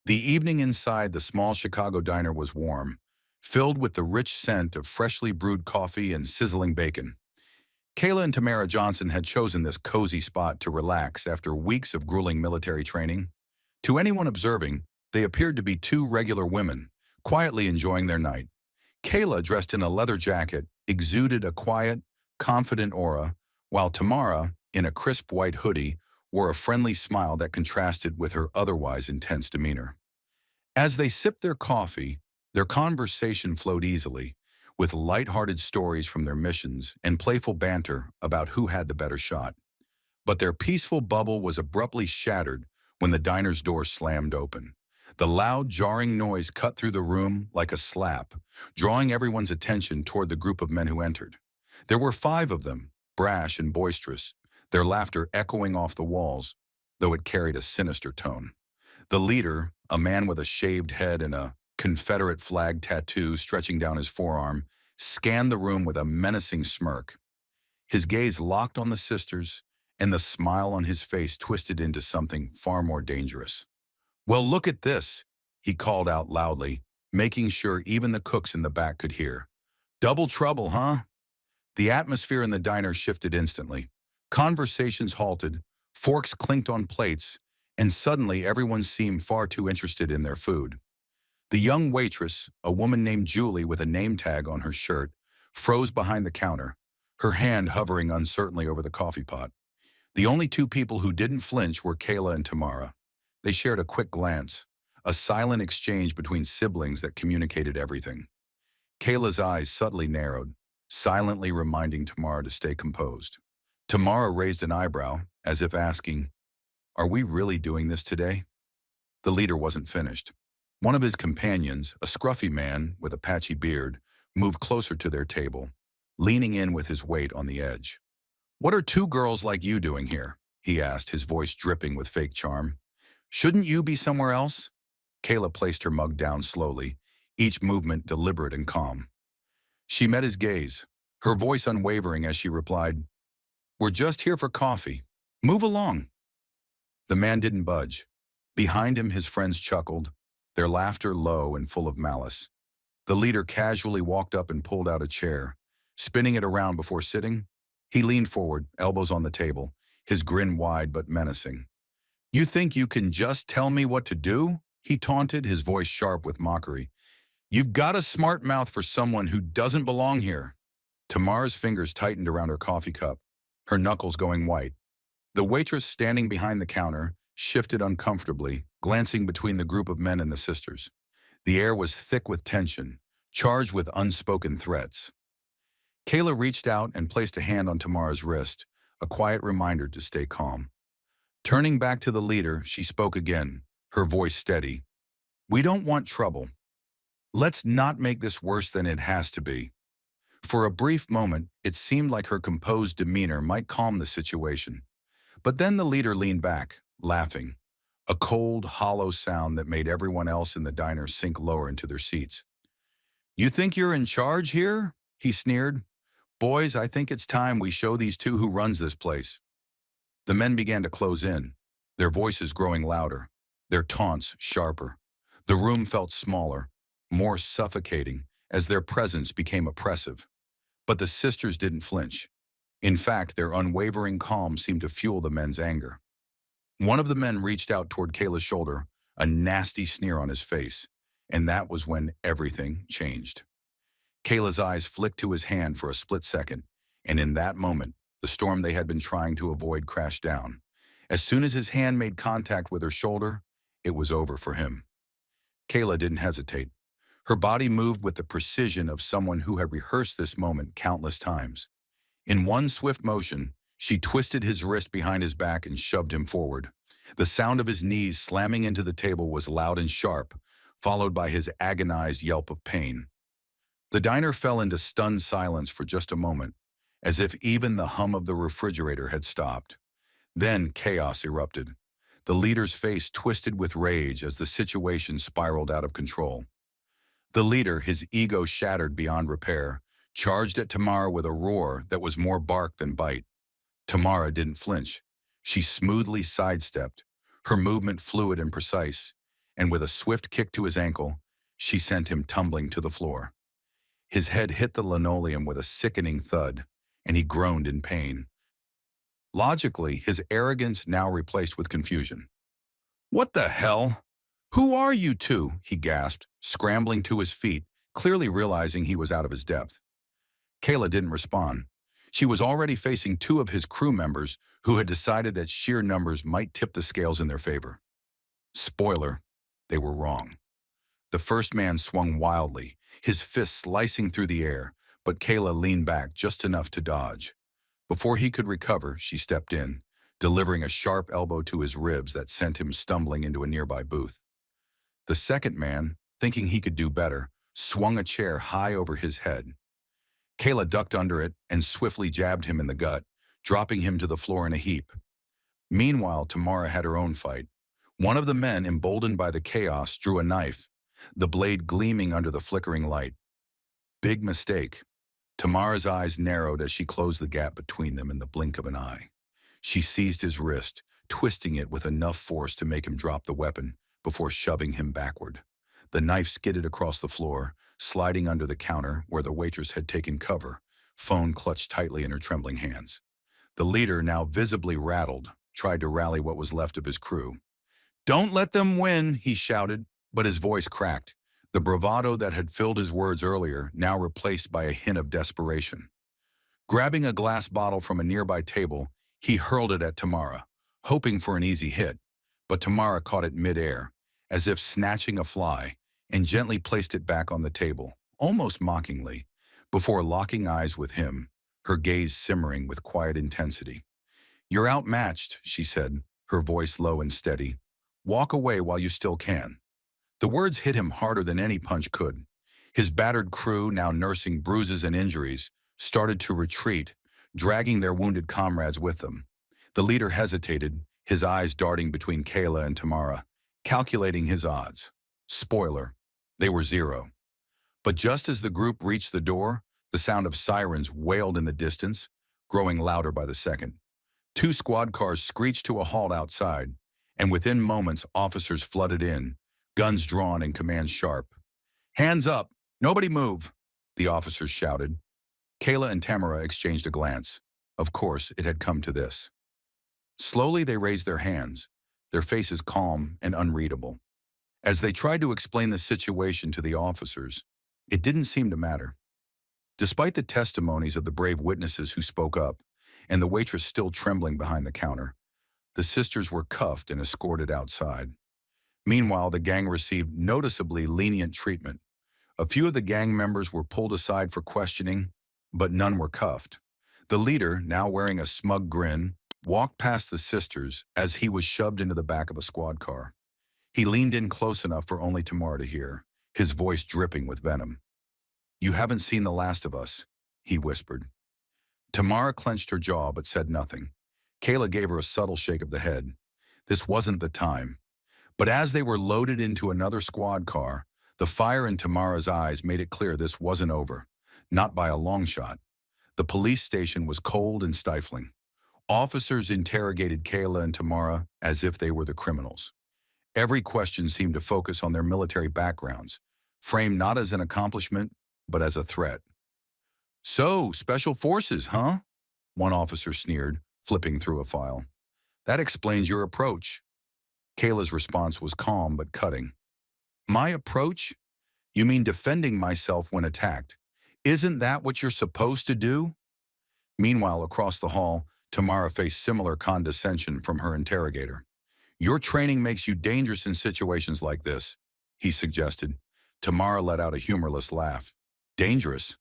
The evening inside the small Chicago diner was warm, filled with the rich scent of freshly brewed coffee and sizzling bacon. Kayla and Tamara Johnson had chosen this cozy spot to relax after weeks of grueling military training. To anyone observing, they appeared to be two regular women, quietly enjoying their night. Kayla, dressed in a leather jacket, exuded a quiet, confident aura, while Tamara, in a crisp white hoodie, wore a friendly smile that contrasted with her otherwise intense demeanor. As they sipped their coffee, their conversation flowed easily, with light-hearted stories from their missions and playful banter about who had the better shot. But their peaceful bubble was abruptly shattered when the diner's door slammed open. The loud, jarring noise cut through the room like a slap, drawing everyone's attention toward the group of men who entered. There were five of them, brash and boisterous, their laughter echoing off the walls, though it carried a sinister tone. The leader, a man with a shaved head and a Confederate flag tattoo stretching down his forearm, scanned the room with a menacing smirk. His gaze locked on the sisters, and the smile on his face twisted into something far more dangerous. "Well, look at this," he called out loudly, making sure even the cooks in the back could hear. "Double trouble, huh?" The atmosphere in the diner shifted instantly. Conversations halted, forks clinked on plates, and suddenly everyone seemed far too interested in their food. The young waitress, a woman named Julie with a name tag on her shirt, froze behind the counter, her hand hovering uncertainly over the coffee pot. The only two people who didn't flinch were Kayla and Tamara. They shared a quick glance, a silent exchange between siblings that communicated everything. Kayla's eyes subtly narrowed, silently reminding Tamara to stay composed. Tamara raised an eyebrow, as if asking, "Are we really doing this today?" The leader wasn't finished. One of his companions, a scruffy man with a patchy beard, moved closer to their table, leaning in with his weight on the edge. "What are two girls like you doing here?" he asked, his voice dripping with fake charm. "Shouldn't you be somewhere else?" Kayla placed her mug down slowly, each movement deliberate and calm. She met his gaze, her voice unwavering as she replied, "We're just here for coffee. Move along." The man didn't budge. Behind him, his friends chuckled, their laughter low and full of malice. The leader casually walked up and pulled out a chair. Spinning it around before sitting, he leaned forward, elbows on the table, his grin wide but menacing. "You think you can just tell me what to do?" he taunted, his voice sharp with mockery. "You've got a smart mouth for someone who doesn't belong here." Tamara's fingers tightened around her coffee cup, her knuckles going white. The waitress standing behind the counter shifted uncomfortably, glancing between the group of men and the sisters. The air was thick with tension, charged with unspoken threats. Kayla reached out and placed a hand on Tamara's wrist, a quiet reminder to stay calm. Turning back to the leader, she spoke again, her voice steady. "We don't want trouble. Let's not make this worse than it has to be." For a brief moment, it seemed like her composed demeanor might calm the situation. But then the leader leaned back, laughing, a cold, hollow sound that made everyone else in the diner sink lower into their seats. "You think you're in charge here?" he sneered. "Boys, I think it's time we show these two who runs this place." The men began to close in, their voices growing louder, their taunts sharper. The room felt smaller, more suffocating, as their presence became oppressive. But the sisters didn't flinch. In fact, their unwavering calm seemed to fuel the men's anger. One of the men reached out toward Kayla's shoulder, a nasty sneer on his face, and that was when everything changed. Kayla's eyes flicked to his hand for a split second, and in that moment, the storm they had been trying to avoid crashed down. As soon as his hand made contact with her shoulder, it was over for him. Kayla didn't hesitate. Her body moved with the precision of someone who had rehearsed this moment countless times. In one swift motion, she twisted his wrist behind his back and shoved him forward. The sound of his knees slamming into the table was loud and sharp, followed by his agonized yelp of pain. The diner fell into stunned silence for just a moment, as if even the hum of the refrigerator had stopped. Then chaos erupted. The leader's face twisted with rage as the situation spiraled out of control. The leader, his ego shattered beyond repair, charged at Tamara with a roar that was more bark than bite. Tamara didn't flinch. She smoothly sidestepped, her movement fluid and precise, and with a swift kick to his ankle, she sent him tumbling to the floor. His head hit the linoleum with a sickening thud, and he groaned in pain. Logically, his arrogance now replaced with confusion. "What the hell? Who are you two?" he gasped, scrambling to his feet, clearly realizing he was out of his depth. Kayla didn't respond. She was already facing two of his crew members who had decided that sheer numbers might tip the scales in their favor. Spoiler, they were wrong. The first man swung wildly, his fist slicing through the air, but Kayla leaned back just enough to dodge. Before he could recover, she stepped in, delivering a sharp elbow to his ribs that sent him stumbling into a nearby booth. The second man, thinking he could do better, swung a chair high over his head. Kayla ducked under it and swiftly jabbed him in the gut, dropping him to the floor in a heap. Meanwhile, Tamara had her own fight. One of the men, emboldened by the chaos, drew a knife, the blade gleaming under the flickering light. Big mistake. Tamara's eyes narrowed as she closed the gap between them in the blink of an eye. She seized his wrist, twisting it with enough force to make him drop the weapon before shoving him backward. The knife skidded across the floor, sliding under the counter where the waitress had taken cover, phone clutched tightly in her trembling hands. The leader, now visibly rattled, tried to rally what was left of his crew. "Don't let them win," he shouted, but his voice cracked, the bravado that had filled his words earlier now replaced by a hint of desperation. Grabbing a glass bottle from a nearby table, he hurled it at Tamara, hoping for an easy hit, but Tamara caught it mid-air, as if snatching a fly, and gently placed it back on the table, almost mockingly, before locking eyes with him, her gaze simmering with quiet intensity. "You're outmatched," she said, her voice low and steady. "Walk away while you still can." The words hit him harder than any punch could. His battered crew, now nursing bruises and injuries, started to retreat, dragging their wounded comrades with them. The leader hesitated, his eyes darting between Kayla and Tamara, calculating his odds. Spoiler, they were 0. But just as the group reached the door, the sound of sirens wailed in the distance, growing louder by the second. 2 squad cars screeched to a halt outside, and within moments officers flooded in, guns drawn and commands sharp. "Hands up! Nobody move!" the officers shouted. Kayla and Tamara exchanged a glance. Of course, it had come to this. Slowly they raised their hands, their faces calm and unreadable. As they tried to explain the situation to the officers, it didn't seem to matter. Despite the testimonies of the brave witnesses who spoke up, and the waitress still trembling behind the counter, the sisters were cuffed and escorted outside. Meanwhile, the gang received noticeably lenient treatment. A few of the gang members were pulled aside for questioning, but none were cuffed. The leader, now wearing a smug grin, walked past the sisters as he was shoved into the back of a squad car. He leaned in close enough for only Tamara to hear, his voice dripping with venom. "You haven't seen the last of us," he whispered. Tamara clenched her jaw but said nothing. Kayla gave her a subtle shake of the head. This wasn't the time. But as they were loaded into another squad car, the fire in Tamara's eyes made it clear this wasn't over, not by a long shot. The police station was cold and stifling. Officers interrogated Kayla and Tamara as if they were the criminals. Every question seemed to focus on their military backgrounds, framed not as an accomplishment, but as a threat. "So, special forces, huh?" one officer sneered, flipping through a file. "That explains your approach." Kayla's response was calm but cutting. "My approach? You mean defending myself when attacked? Isn't that what you're supposed to do?" Meanwhile, across the hall, Tamara faced similar condescension from her interrogator. "Your training makes you dangerous in situations like this," he suggested. Tamara let out a humorless laugh. "Dangerous?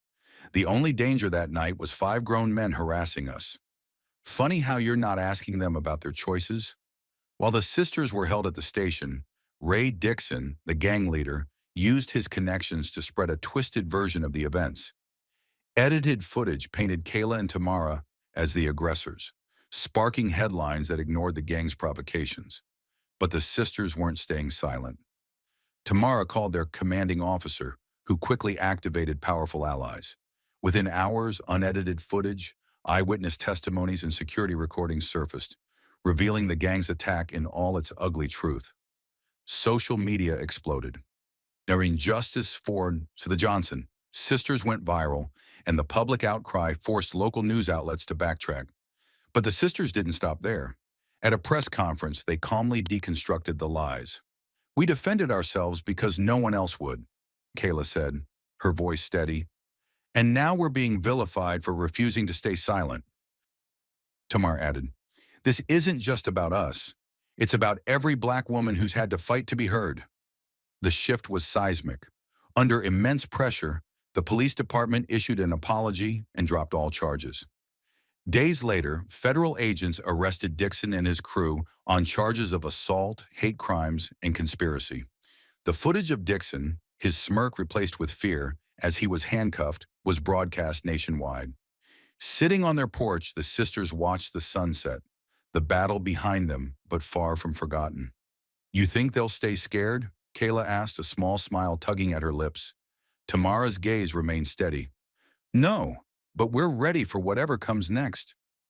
The only danger that night was 5 grown men harassing us. Funny how you're not asking them about their choices." While the sisters were held at the station, Ray Dixon, the gang leader, used his connections to spread a twisted version of the events. Edited footage painted Kayla and Tamara as the aggressors, sparking headlines that ignored the gang's provocations. But the sisters weren't staying silent. Tamara called their commanding officer, who quickly activated powerful allies. Within hours, unedited footage, eyewitness testimonies, and security recordings surfaced, revealing the gang's attack in all its ugly truth. Social media exploded. During Justice for the Johnson sisters went viral, and the public outcry forced local news outlets to backtrack. But the sisters didn't stop there. At a press conference, they calmly deconstructed the lies. "We defended ourselves because no one else would," Kayla said, her voice steady. "And now we're being vilified for refusing to stay silent." Tamar added, "This isn't just about us. It's about every Black woman who's had to fight to be heard." The shift was seismic. Under immense pressure, the police department issued an apology and dropped all charges. Days later, federal agents arrested Dixon and his crew on charges of assault, hate crimes, and conspiracy. The footage of Dixon, his smirk replaced with fear as he was handcuffed, was broadcast nationwide. Sitting on their porch, the sisters watched the sunset, the battle behind them, but far from forgotten. "You think they'll stay scared?" Kayla asked, a small smile tugging at her lips. Tamara's gaze remained steady. "No, but we're ready for whatever comes next."